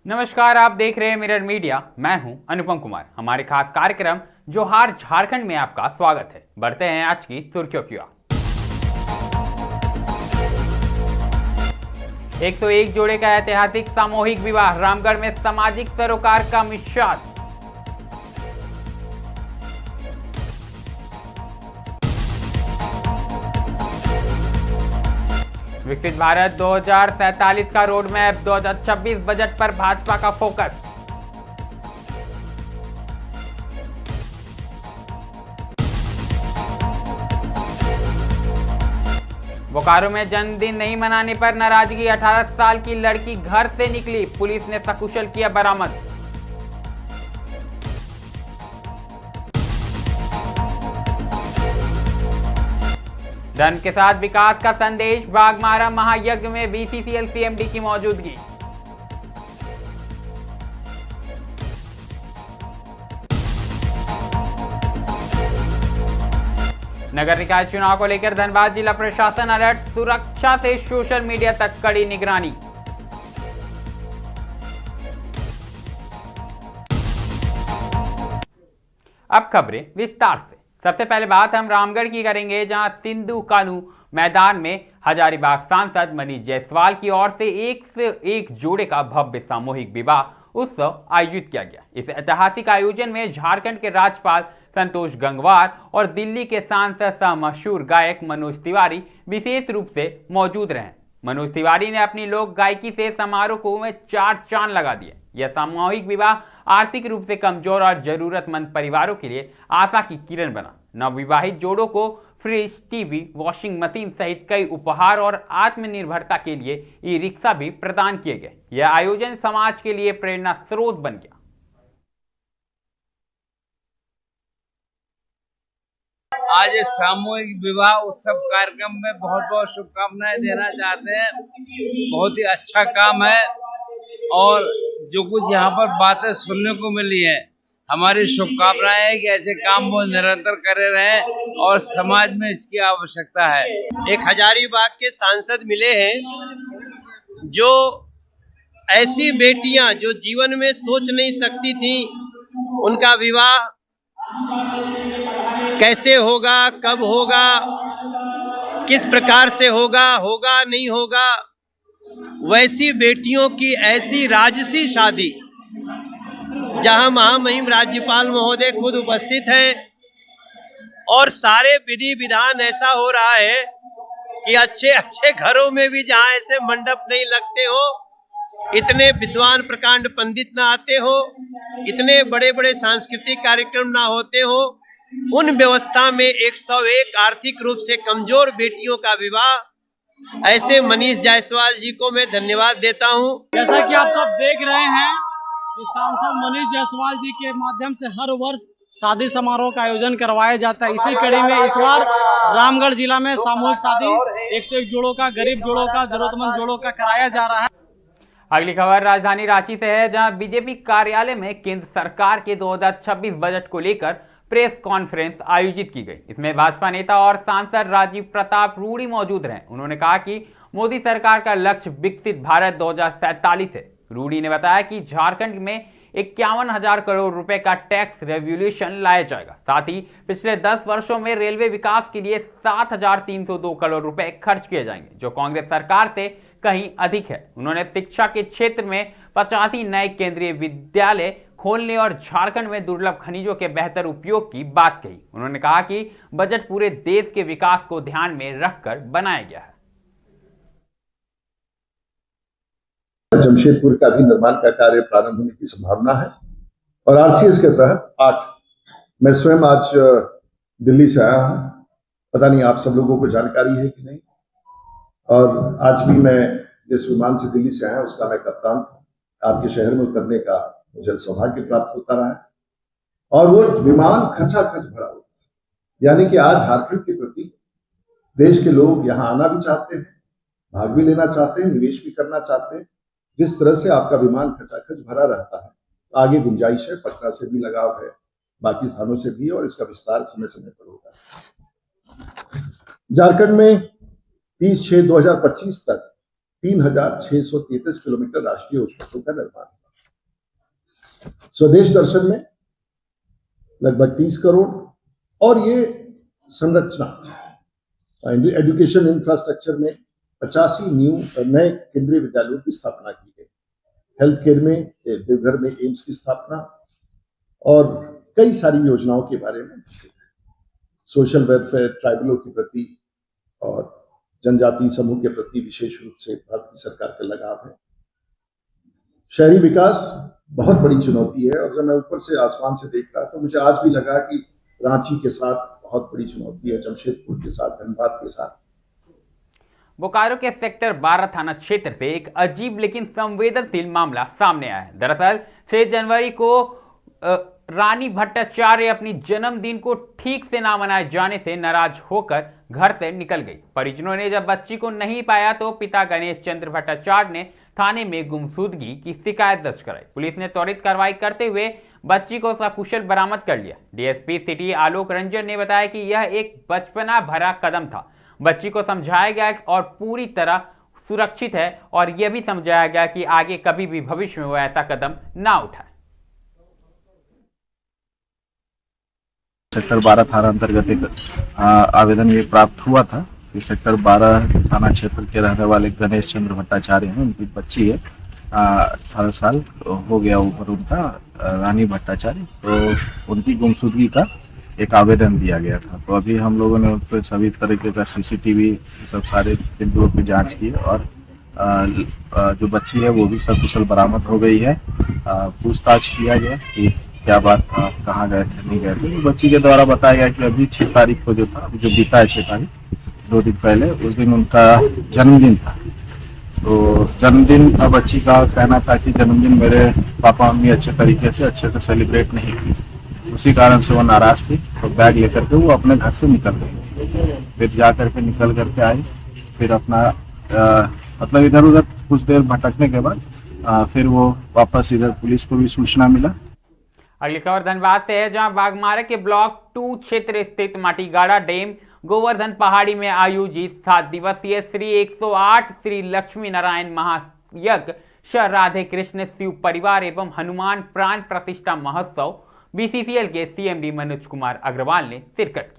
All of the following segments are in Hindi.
नमस्कार, आप देख रहे हैं मिरर मीडिया। मैं हूं अनुपम कुमार। हमारे खास कार्यक्रम जोहार झारखंड में आपका स्वागत है। बढ़ते हैं आज की सुर्खियों की ओर। 101 जोड़े का ऐतिहासिक सामूहिक विवाह, रामगढ़ में सामाजिक सरोकार का मिशाल। विकसित भारत 2047 का रोड मैप, 2026 बजट पर भाजपा का फोकस। बोकारो में जन्मदिन नहीं मनाने पर नाराजगी, 18 साल की लड़की घर से निकली, पुलिस ने सकुशल किया बरामद। धर्म के साथ विकास का संदेश, बाघमारा महायज्ञ में बीसीसीएल सीएमडी की मौजूदगी। नगर निकाय चुनाव को लेकर धनबाद जिला प्रशासन अलर्ट, सुरक्षा से सोशल मीडिया तक कड़ी निगरानी। अब खबरें विस्तार से। सबसे पहले बात हम रामगढ़ की करेंगे, जहां सिंधु कानू मैदान में हजारीबाग सांसद मनीष जायसवाल की ओर से एक जोड़े का भव्य सामूहिक विवाह उत्सव आयोजित किया गया। इस ऐतिहासिक आयोजन में झारखंड के राज्यपाल संतोष गंगवार और दिल्ली के सांसद सह मशहूर गायक मनोज तिवारी विशेष रूप से मौजूद रहे। मनोज तिवारी ने अपनी लोक गायकी से समारोह को में 4 चांद लगा दिए। यह सामूहिक विवाह आर्थिक रूप से कमजोर और जरूरतमंद परिवारों के लिए आशा की किरण बना। नवविवाहित जोड़ों को फ्रिज, टीवी, वॉशिंग मशीन सहित कई उपहार और आत्मनिर्भरता के लिए ई रिक्शा भी प्रदान किए गए। यह आयोजन समाज के लिए प्रेरणा स्रोत बन गया। आज इस सामूहिक विवाह उत्सव कार्यक्रम में बहुत बहुत शुभकामनाएं देना चाहते हैं। बहुत ही अच्छा काम है और जो कुछ यहाँ पर बातें सुनने को मिली है, हमारी शुभकामनाएं है कि ऐसे काम वो निरंतर करे रहें और समाज में इसकी आवश्यकता है। एक हजारीबाग के सांसद मिले हैं जो ऐसी बेटियां जो जीवन में सोच नहीं सकती थी उनका विवाह कैसे होगा, कब होगा, किस प्रकार से होगा नहीं होगा, वैसी बेटियों की ऐसी राजसी शादी, जहां महामहिम राज्यपाल महोदय खुद उपस्थित हैं और सारे विधि विधान ऐसा हो रहा है कि अच्छे अच्छे घरों में भी जहां ऐसे मंडप नहीं लगते हो, इतने विद्वान प्रकांड पंडित ना आते हो, इतने बड़े बड़े सांस्कृतिक कार्यक्रम ना होते हो, उन व्यवस्था में 101 आर्थिक रूप से कमजोर बेटियों का विवाह, ऐसे मनीष जायसवाल जी को मैं धन्यवाद देता हूं। जैसा कि आप सब देख रहे हैं कि सांसद मनीष जायसवाल जी के माध्यम से हर वर्ष शादी समारोह का आयोजन करवाया जाता है। इसी कड़ी में इस बार रामगढ़ जिला में सामूहिक शादी 101 जोड़ों का, गरीब जोड़ों का, जरूरतमंद जोड़ों का कराया जा रहा है। अगली खबर राजधानी रांची से है, जहां बीजेपी कार्यालय में केंद्र सरकार के 2026 बजट को लेकर प्रेस कॉन्फ्रेंस आयोजित की गई। इसमें भाजपा नेता और सांसद राजीव प्रताप रूड़ी मौजूद रहे। उन्होंने कहा कि मोदी सरकार का लक्ष्य विकसित भारत 2047 है। रूड़ी ने बताया कि झारखंड में 51,000 करोड़ रुपए का टैक्स रेवोल्यूशन लाया जाएगा। साथ ही पिछले 10 वर्षों में रेलवे विकास के लिए 7,302 करोड़ रुपए खर्च किए जाएंगे, जो कांग्रेस सरकार से कहीं अधिक है। उन्होंने शिक्षा के क्षेत्र में 85 नए केंद्रीय विद्यालय खोलने और झारखंड में दुर्लभ खनिजों के बेहतर उपयोग की बात कही। उन्होंने कहा कि बजट पूरे देश के विकास को ध्यान में रखकर बनाया गया है। जमशेदपुर का भी निर्माण का कार्य प्रारंभ होने की संभावना है और आरसीएस के तहत 8 मैं स्वयं आज दिल्ली से आया हूं। पता नहीं आप सब लोगों को जानकारी है कि नहीं, और आज भी मैं जिस विमान से दिल्ली से आया उसका मैं कप्तान था। आपके शहर में उतरने का मुझे सौभाग्य प्राप्त होता रहा है और वो विमान खचाखच भरा हुआ, यानी कि आज झारखंड के प्रति देश के लोग यहाँ आना भी चाहते हैं, भाग भी लेना चाहते हैं, निवेश भी करना चाहते हैं। जिस तरह से आपका विमान खचाखच भरा रहता है, आगे गुंजाइश है, पटना से भी लगाव है, बाकी स्थानों से भी, और इसका विस्तार समय समय पर होगा। झारखंड में 30/6/2025 तक 3,633 किलोमीटर राष्ट्रीय उच्च पथों का निर्माण। स्वदेश दर्शन में लगभग 30 करोड़ और ये संरचना एजुकेशन इंफ्रास्ट्रक्चर में 85 नए केंद्रीय विद्यालयों की स्थापना की गई। हेल्थ केयर में देवघर में एम्स की स्थापना और कई सारी योजनाओं के बारे में, सोशल वेलफेयर, ट्राइबलों के प्रति और जनजातीय समूह के प्रति विशेष रूप से भारत सरकार का लगाव है। शहरी विकास बहुत बड़ी चुनौती है और जब मैं ऊपर से आसमान से देख रहा तो मुझे आज भी लगा कि रांची के साथ बहुत बड़ी चुनौती है, जमशेदपुर के साथ, धनबाद के साथ। बोकारो के सेक्टर 12 थाना क्षेत्र से एक अजीब लेकिन संवेदनशील मामला सामने आया है। दरअसल 6 जनवरी को रानी भट्टाचार्य अपनी जन्मदिन को ठीक से ना मनाए जाने से नाराज होकर घर से निकल गई। परिजनों ने जब बच्ची को नहीं पाया तो पिता गणेश चंद्र भट्टाचार्य ने थाने में गुमशुदगी की शिकायत दर्ज कराई। पुलिस ने त्वरित कार्रवाई करते हुए बच्ची को सकुशल बरामद कर लिया। डीएसपी सिटी आलोक रंजन ने बताया कि यह एक बचपना भरा कदम था। बच्ची को समझाया गया और पूरी तरह सुरक्षित है और यह भी समझाया गया कि आगे कभी भी भविष्य में वो ऐसा कदम ना उठाए। सेक्टर 12 थाना अंतर्गत एक आवेदन ये प्राप्त हुआ था कि सेक्टर 12 थाना क्षेत्र के रहने वाले गणेश चंद्र भट्टाचार्य हैं, उनकी बच्ची है 18 साल हो गया उम्र उनका, रानी भट्टाचार्य, तो उनकी गुमशुदगी का एक आवेदन दिया गया था। तो अभी हम लोगों ने उन पर सभी तरीके का सीसीटीवी सब सारे बिंदुओं पर जांच की और जो बच्ची है वो भी सकुशल बरामद हो गई है। पूछताछ किया गया कि क्या बात था, कहाँ गए थे, नहीं गए थे। बच्ची के द्वारा बताया गया कि अभी 6 तारीख को जो था, अभी जो बीता है 6 तारीख, 2 दिन पहले, उस दिन उनका जन्मदिन था। तो जन्मदिन का बच्ची का कहना था कि जन्मदिन मेरे पापा मम्मी अच्छे तरीके से अच्छे से सेलिब्रेट नहीं की, उसी कारण से वो नाराज थी। तो बैग लेकर के वो अपने घर से निकल गई। फिर जा करके निकल करके आई, फिर अपना मतलब इधर उधर कुछ देर भटकने के बाद फिर वो वापस इधर पुलिस को भी सूचना मिला। अगली खबर धनबाद से है, जहां बागमारा के ब्लॉक 2 क्षेत्र स्थित माटीगाड़ा डैम गोवर्धन पहाड़ी में आयोजित 7 दिवसीय श्री 108 श्री लक्ष्मी नारायण महायज्ञ श्री राधे कृष्ण शिव परिवार एवं हनुमान प्राण प्रतिष्ठा महोत्सव बीसीसीएल के सीएमडी मनोज कुमार अग्रवाल ने शिरकत की।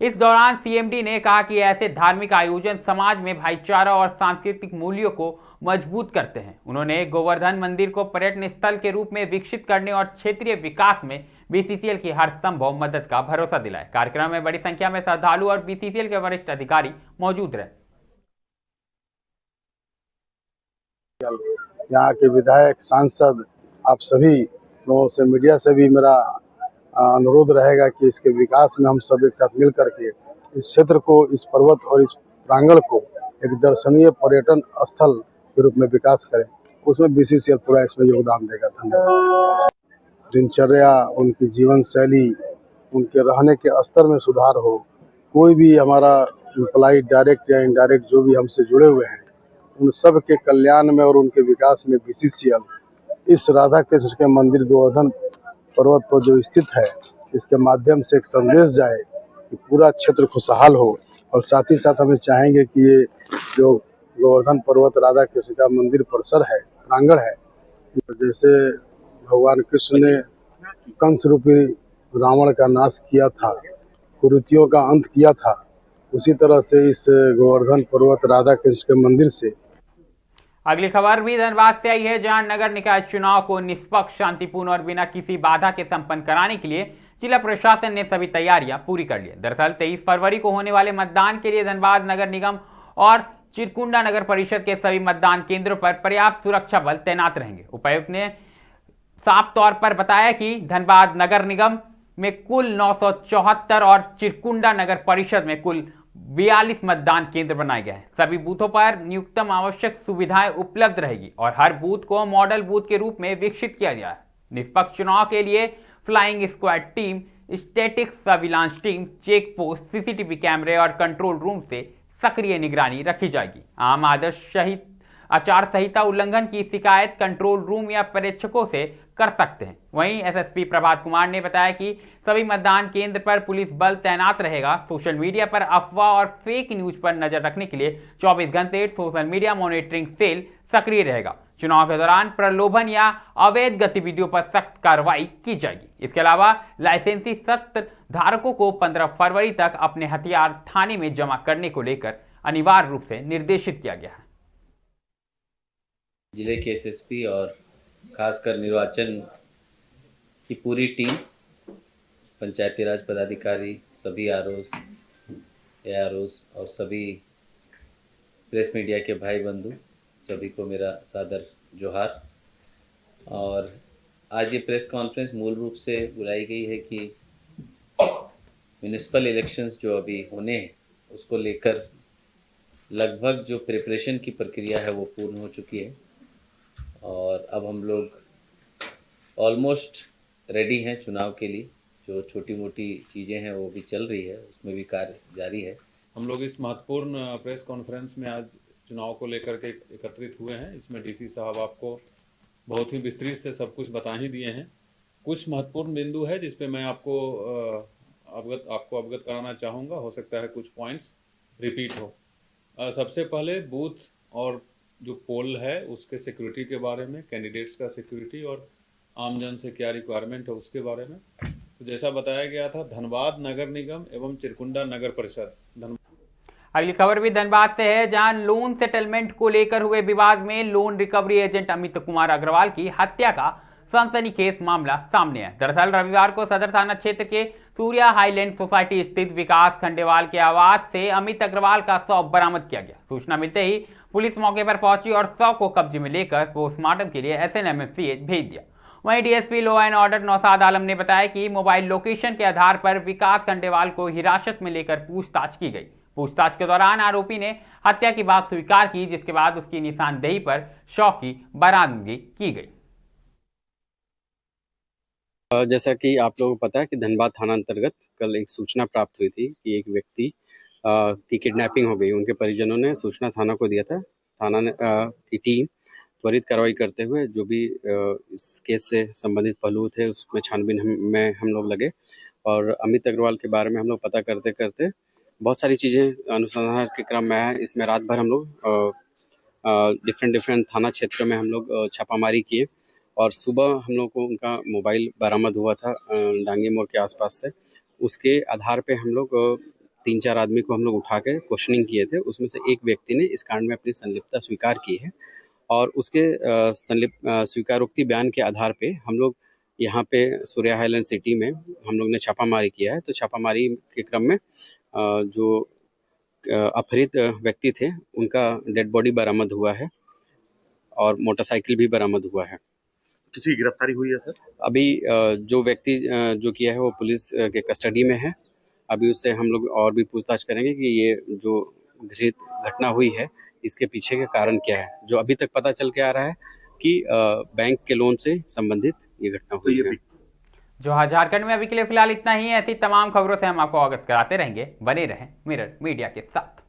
इस दौरान सीएमडी ने कहा कि ऐसे धार्मिक आयोजन समाज में भाईचारा और सांस्कृतिक मूल्यों को मजबूत करते हैं। उन्होंने गोवर्धन मंदिर को पर्यटन स्थल के रूप में विकसित करने और क्षेत्रीय विकास में बीसीसीएल की हर संभव मदद का भरोसा दिलाया। कार्यक्रम में बड़ी संख्या में श्रद्धालु और बीसीसीएल के वरिष्ठ अधिकारी मौजूद रहे। यहाँ के विधायक, सांसद, आप सभी लोगों से, मीडिया से भी मेरा अनुरोध रहेगा कि इसके विकास में हम सब एक साथ मिल करके इस क्षेत्र को, इस पर्वत और इस प्रांगण को एक दर्शनीय पर्यटन स्थल के रूप में विकास करें। उसमें बीसीसीएल पूरा इसमें योगदान देगा। धन्यवाद। दिनचर्या, उनकी जीवन शैली, उनके रहने के स्तर में सुधार हो। कोई भी हमारा एम्प्लॉय डायरेक्ट या इनडायरेक्ट जो भी हमसे जुड़े हुए हैं, उन सब के कल्याण में और उनके विकास में बीसीसीएल इस राधा कृष्ण के मंदिर गोवर्धन पर्वत पर जो स्थित है, इसके माध्यम से एक संदेश जाए कि पूरा क्षेत्र खुशहाल हो। और साथ ही साथ हमें चाहेंगे कि ये जो गोवर्धन पर्वत राधा कृष्ण का मंदिर परिसर है, प्रांगण है, जैसे भगवान कृष्ण ने कंस रूपी रावण का नाश किया था, कुरीतियों का अंत किया था, उसी तरह से इस गोवर्धन पर्वत राधा कृष्ण के मंदिर से। अगली खबर भी धनबाद से आई है, जहां नगर निकाय चुनाव को निष्पक्ष, शांतिपूर्ण और बिना किसी बाधा के संपन्न कराने के लिए जिला प्रशासन ने सभी तैयारियां पूरी कर ली। दरअसल 23 फरवरी को होने वाले मतदान के लिए धनबाद नगर निगम और चिरकुंडा नगर परिषद के सभी मतदान केंद्रों पर पर्याप्त सुरक्षा बल तैनात रहेंगे। उपायुक्त ने साफ तौर पर बताया कि धनबाद नगर निगम में कुल 974 और चिरकुंडा नगर परिषद में कुल 42 मतदान केंद्र बनाए गए हैं। सभी बूथों पर न्यूनतम आवश्यक सुविधाएं उपलब्ध रहेगी और हर बूथ को मॉडल बूथ के रूप में विकसित किया गया है। निष्पक्ष चुनाव के लिए flying squad team, static surveillance team, check post, CCTV कैमरे और कंट्रोल रूम से सक्रिय निगरानी रखी जाएगी। आम आचार संहिता उल्लंघन की शिकायत कंट्रोल रूम या पर्यवेक्षकों से कर सकते हैं। वहीं एसएसपी प्रभात कुमार ने बताया कि सभी मतदान केंद्र पर पुलिस बल तैनात रहेगा। सोशल मीडिया पर अफवाह और फेक न्यूज पर नजर रखने के लिए 24 घंटे सोशल मीडिया मॉनिटरिंग सेल सक्रिय रहेगा। चुनाव के दौरान प्रलोभन या अवैध गतिविधियों पर सख्त कार्रवाई की जाएगी। इसके अलावा लाइसेंसी सत्र धारकों को 15 फरवरी तक अपने हथियार थाने में जमा करने को लेकर अनिवार्य रूप से निर्देशित किया गया है। जिले के एसएसपी और खासकर निर्वाचन की पूरी टीम, पंचायती राज पदाधिकारी, सभी आरओस, एआरओस और सभी प्रेस मीडिया के भाई बंधु, सभी को मेरा सादर जोहार। और आज ये प्रेस कॉन्फ्रेंस मूल रूप से बुलाई गई है कि म्यूनिसिपल इलेक्शंस जो अभी होने हैं उसको लेकर लगभग जो प्रिपरेशन की प्रक्रिया है वो पूर्ण हो चुकी है और अब हम लोग ऑलमोस्ट रेडी हैं चुनाव के लिए। जो छोटी मोटी चीज़ें हैं वो भी चल रही है, उसमें भी कार्य जारी है। हम लोग इस महत्वपूर्ण प्रेस कॉन्फ्रेंस में आज चुनाव को लेकर के एकत्रित हुए हैं। इसमें डीसी साहब आपको बहुत ही विस्तृत से सब कुछ बता ही दिए हैं। कुछ महत्वपूर्ण बिंदु है जिस पे मैं आपको अवगत कराना चाहूँगा। हो सकता है कुछ पॉइंट्स रिपीट हो। सबसे पहले बूथ और जो पोल है उसके सिक्योरिटी के बारे में, कैंडिडेट्स का सिक्योरिटी और आमजन से क्या रिक्वायरमेंट है उसके बारे में। तो जैसा बताया गया था, धनबाद नगर निगम एवं चिरकुंडा नगर परिषद। अगली खबर भी धनबाद से है, जहां लोन सेटलमेंट को लेकर हुए विवाद में loan recovery agent Amit Kumar Agarwal की हत्या का सनसनीखेज मामला सामने है। दरअसल रविवार को सदर थाना क्षेत्र के सूर्या हाईलैंड सोसाइटी स्थित विकास खंडेवाल के आवास से अमित अग्रवाल का शव बरामद किया गया। सूचना मिलते ही पुलिस मौके पर पहुंची और शव को कब्जे में लेकर पोस्टमार्टम के लिए SNMFCH भेज दिया। वहीं DSP law and order Naushad Alam ने बताया कि मोबाइल लोकेशन के आधार पर विकास खंडेवाल को हिरासत में लेकर पूछताछ की गई। पूछताछ के दौरान आरोपी ने हत्या की बात स्वीकार की, जिसके बाद उसकी निशानदेही पर शव की बरामदगी की गई। जैसा कि आप लोगों को पता है कि धनबाद थाना अंतर्गत कल एक सूचना प्राप्त हुई थी कि एक व्यक्ति की किडनैपिंग हो गई। उनके परिजनों ने सूचना थाना को दिया था। थाना की टीम त्वरित कार्रवाई करते हुए जो भी इस केस से संबंधित पहलू थे उसमें छानबीन में हम लोग लगे और अमित अग्रवाल के बारे में हम लोग पता करते करते बहुत सारी चीज़ें अनुसंधान के क्रम में है। इसमें रात भर हम लोग डिफरेंट थाना क्षेत्र में हम लोग छापामारी किए और सुबह हम लोग को उनका मोबाइल बरामद हुआ था डांगी मोड़ के आसपास से। उसके आधार पे हम लोग 3-4 आदमी को हम लोग उठा के क्वेश्चनिंग किए थे। उसमें से एक व्यक्ति ने इस कांड में अपनी संलिप्तता स्वीकार की है और उसके स्वीकारोक्ति बयान के आधार पे हम लोग यहाँ पे सूर्या हाईलैंड सिटी में हम लोग ने छापामारी किया है। तो छापामारी के क्रम में जो अपहृत व्यक्ति थे उनका डेड बॉडी बरामद हुआ है और मोटरसाइकिल भी बरामद हुआ है। किसी की गिरफ्तारी हुई है सर? अभी जो व्यक्ति जो किया है वो पुलिस के कस्टडी में है। अभी उससे हम लोग और भी पूछताछ करेंगे कि ये जो घृणित घटना हुई है इसके पीछे का कारण क्या है। जो अभी तक पता चल के आ रहा है कि बैंक के लोन से संबंधित ये घटना हुई है। जो झारखंड में अभी के लिए फिलहाल इतना ही। ऐसी तमाम खबरों से हम आपको अवगत कराते रहेंगे। बने रहें मिरर मीडिया के साथ।